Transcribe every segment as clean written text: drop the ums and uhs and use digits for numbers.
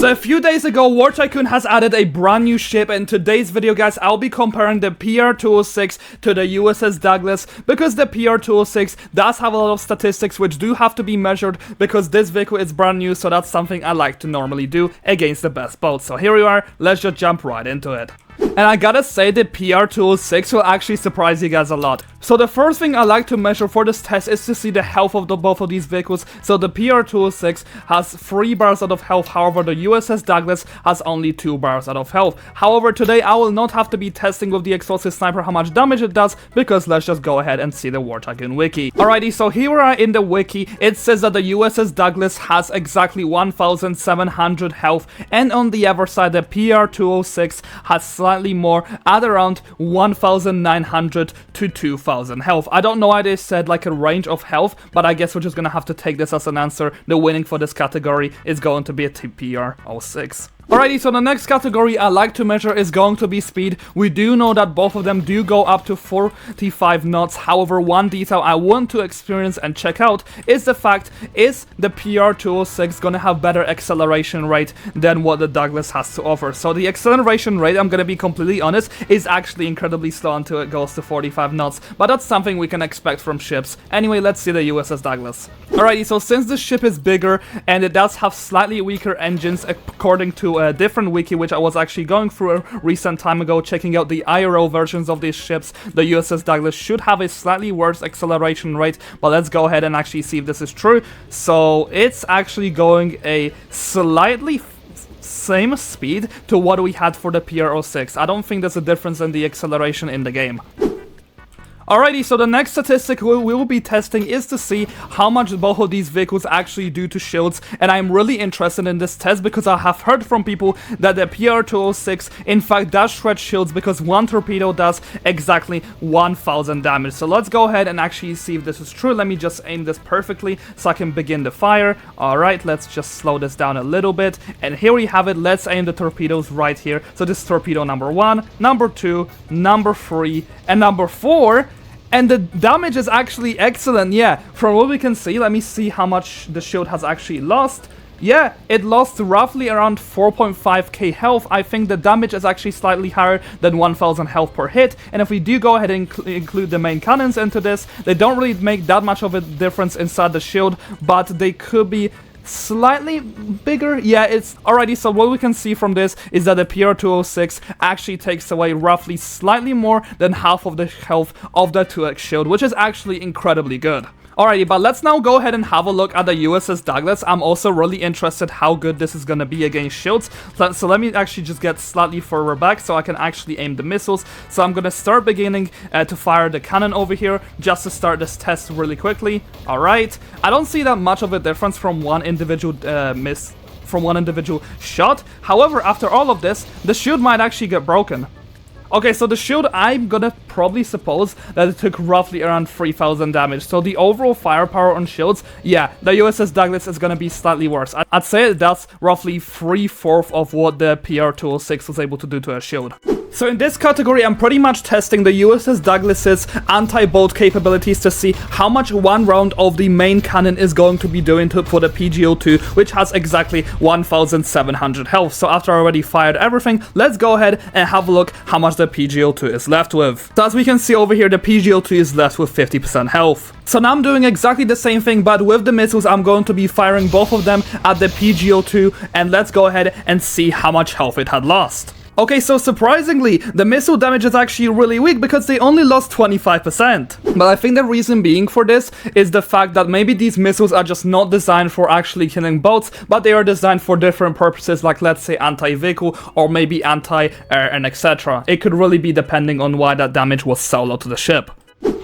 So a few days ago, War Tycoon has added a brand new ship. In today's video, guys, I'll be comparing the PR-206 to the USS Douglas, because the PR-206 does have a lot of statistics which do have to be measured, because this vehicle is brand new, so that's something I like to normally do against the best boats. So here we are, let's just jump right into it. And I gotta say, the PR-206 will actually surprise you guys a lot. So the first thing I like to measure for this test is to see the health of both of these vehicles. So the PR-206 has 3 bars out of health, however the USS Douglas has only 2 bars out of health. However, today I will not have to be testing with the explosive sniper how much damage it does, because let's just go ahead and see the War Tycoon wiki. Alrighty, so here we are in the wiki. It says that the USS Douglas has exactly 1,700 health, and on the other side the PR-206 has slightly more at around 1,900 to 2,000 health. I don't know why they said like a range of health, but I guess we're just gonna have to take this as an answer. The winning for this category is going to be a PR-06. Alrighty, so the next category I like to measure is going to be speed. We do know that both of them do go up to 45 knots. However, one detail I want to experience and check out is the fact, is the PR-206 gonna have better acceleration rate than what the Douglas has to offer? So the acceleration rate, I'm gonna be completely honest, is actually incredibly slow until it goes to 45 knots. But that's something we can expect from ships. Anyway, let's see the USS Douglas. Alrighty, so since the ship is bigger and it does have slightly weaker engines according to a different wiki, which I was actually going through a recent time ago, checking out the IRL versions of these ships, the USS Douglas should have a slightly worse acceleration rate, but let's go ahead and actually see if this is true. So it's actually going a slightly same speed to what we had for the PR-06. I don't think there's a difference in the acceleration in the game. Alrighty, so the next statistic we will be testing is to see how much both of these vehicles actually do to shields, and I'm really interested in this test because I have heard from people that the PR-206 in fact does shred shields, because one torpedo does exactly 1,000 damage. So let's go ahead and actually see if this is true. Let me just aim this perfectly so I can begin the fire. Alright, let's just slow this down a little bit, and here we have it. Let's aim the torpedoes right here. So this is torpedo number 1, number 2, number 3, and number 4. And the damage is actually excellent, yeah. From what we can see, let me see how much the shield has actually lost. Yeah, it lost roughly around 4.5k health. I think the damage is actually slightly higher than 1,000 health per hit. And if we do go ahead and include the main cannons into this, they don't really make that much of a difference inside the shield, but they could be slightly bigger. Yeah, it's alrighty. So what we can see from this is that the PR-206 actually takes away roughly slightly more than half of the health of the 2x shield, which is actually incredibly good. Alrighty, but let's now go ahead and have a look at the USS Douglas. I'm also really interested how good this is gonna be against shields. So let me actually just get slightly further back so I can actually aim the missiles. So I'm gonna start beginning to fire the cannon over here, just to start this test really quickly. Alright, I don't see that much of a difference from one individual shot. However, after all of this, the shield might actually get broken. Okay, so the shield, I'm gonna probably suppose that it took roughly around 3,000 damage. So the overall firepower on shields, yeah, the USS Douglas is gonna be slightly worse. I'd say that's roughly 3/4 of what the PR-206 was able to do to a shield. So in this category, I'm pretty much testing the USS Douglas's anti-bolt capabilities to see how much one round of the main cannon is going to be doing for the PGO-2, which has exactly 1,700 health. So after I already fired everything, let's go ahead and have a look how much the PGO-2 is left with. So as we can see over here, the PGO-2 is left with 50% health. So now I'm doing exactly the same thing, but with the missiles, I'm going to be firing both of them at the PGO-2, and let's go ahead and see how much health it had lost. Okay, so surprisingly, the missile damage is actually really weak because they only lost 25%. But I think the reason being for this is the fact that maybe these missiles are just not designed for actually killing boats, but they are designed for different purposes, like let's say anti-vehicle or maybe anti-air and etc. It could really be depending on why that damage was so low to the ship.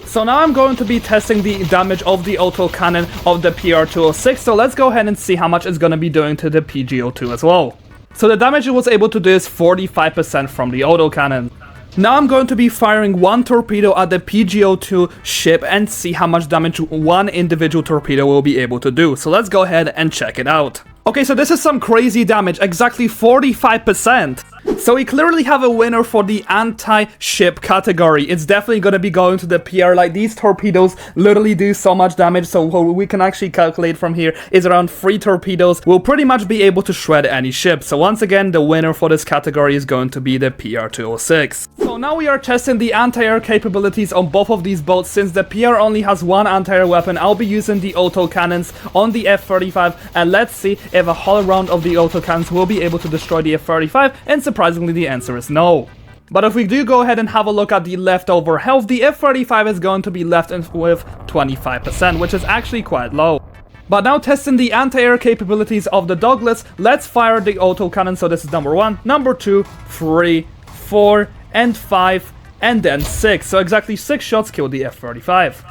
So now I'm going to be testing the damage of the auto cannon of the PR-206, so let's go ahead and see how much it's going to be doing to the PGO-2 as well. So the damage it was able to do is 45% from the autocannon. Now I'm going to be firing one torpedo at the PGO-2 ship and see how much damage one individual torpedo will be able to do. So let's go ahead and check it out. Okay, so this is some crazy damage, exactly 45%. So we clearly have a winner for the anti-ship category. It's definitely going to be going to the PR. Like, these torpedoes literally do so much damage, so what we can actually calculate from here is around 3 torpedoes will pretty much be able to shred any ship. So once again, the winner for this category is going to be the PR-206. So now we are testing the anti-air capabilities on both of these boats. Since the PR only has one anti-air weapon, I'll be using the autocannons on the F-35, and let's see if a whole round of the autocannons will be able to destroy the F-35, and surprisingly the answer is no. But if we do go ahead and have a look at the leftover health, the F-35 is going to be left with 25%, which is actually quite low. But now testing the anti-air capabilities of the Douglas, let's fire the autocannon. So this is number 1, number 2, 3, 4, and 5, and then 6. So exactly 6 shots kill the F-35.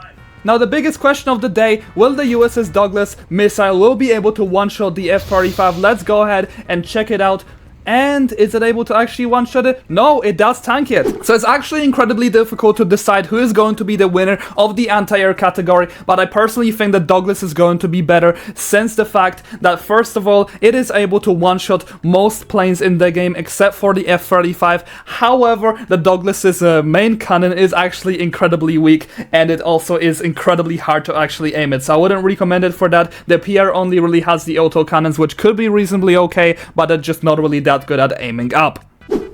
Now the biggest question of the day, will the USS Douglas missile will be able to one-shot the F-35? Let's go ahead and check it out. And is it able to actually one-shot it? No, it does tank it. So it's actually incredibly difficult to decide who is going to be the winner of the anti-air category, but I personally think that Douglas is going to be better, since the fact that, first of all, it is able to one-shot most planes in the game except for the F-35. However, the Douglas's main cannon is actually incredibly weak, and it also is incredibly hard to actually aim it. So I wouldn't recommend it for that. The PR only really has the autocannons, which could be reasonably okay, but it's just not really that good at aiming up.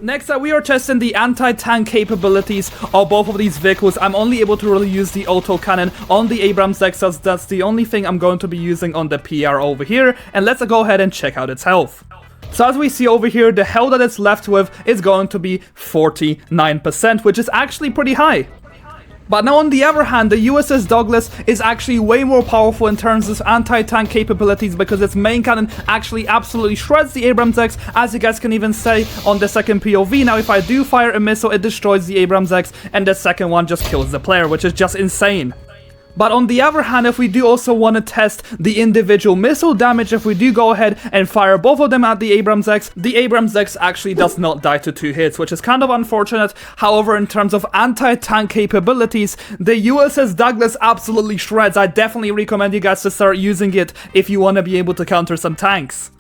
Next up, we are testing the anti-tank capabilities of both of these vehicles. I'm only able to really use the autocannon on the Abrams X, so that's the only thing I'm going to be using on the PR over here, and let's go ahead and check out its health. So as we see over here, the health that it's left with is going to be 49%, which is actually pretty high. But now on the other hand, the USS Douglas is actually way more powerful in terms of anti-tank capabilities, because its main cannon actually absolutely shreds the Abrams X, as you guys can even say on the second POV. Now if I do fire a missile, it destroys the Abrams X, and the second one just kills the player, which is just insane. But on the other hand, if we do also want to test the individual missile damage, if we do go ahead and fire both of them at the Abrams X actually does not die to 2 hits, which is kind of unfortunate. However, in terms of anti-tank capabilities, the USS Douglas absolutely shreds. I definitely recommend you guys to start using it if you want to be able to counter some tanks.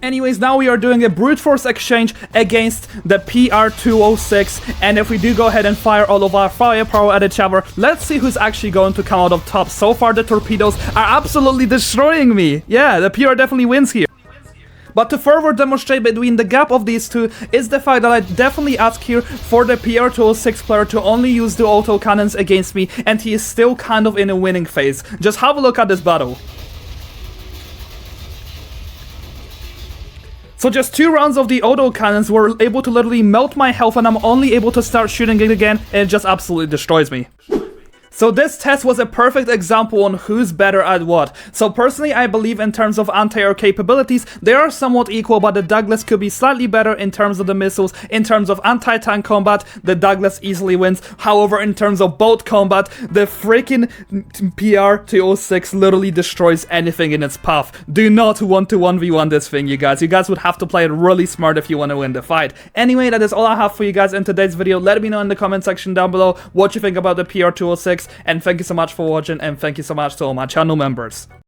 Anyways, now we are doing a brute force exchange against the PR-206, and if we do go ahead and fire all of our firepower at each other, let's see who's actually going to come out of top. So far the torpedoes are absolutely destroying me. Yeah, the PR definitely wins here. But to further demonstrate between the gap of these two is the fact that I definitely ask here for the PR-206 player to only use the autocannons against me, and he is still kind of in a winning phase. Just have a look at this battle. So just 2 rounds of the autocannons were able to literally melt my health, and I'm only able to start shooting it again, and it just absolutely destroys me. So this test was a perfect example on who's better at what. So personally, I believe in terms of anti-air capabilities, they are somewhat equal, but the Douglas could be slightly better in terms of the missiles. In terms of anti-tank combat, the Douglas easily wins. However, in terms of boat combat, the freaking PR-206 literally destroys anything in its path. Do not want to 1v1 this thing, you guys. You guys would have to play it really smart if you want to win the fight. Anyway, that is all I have for you guys in today's video. Let me know in the comment section down below what you think about the PR-206. And thank you so much for watching, and thank you so much to all my channel members.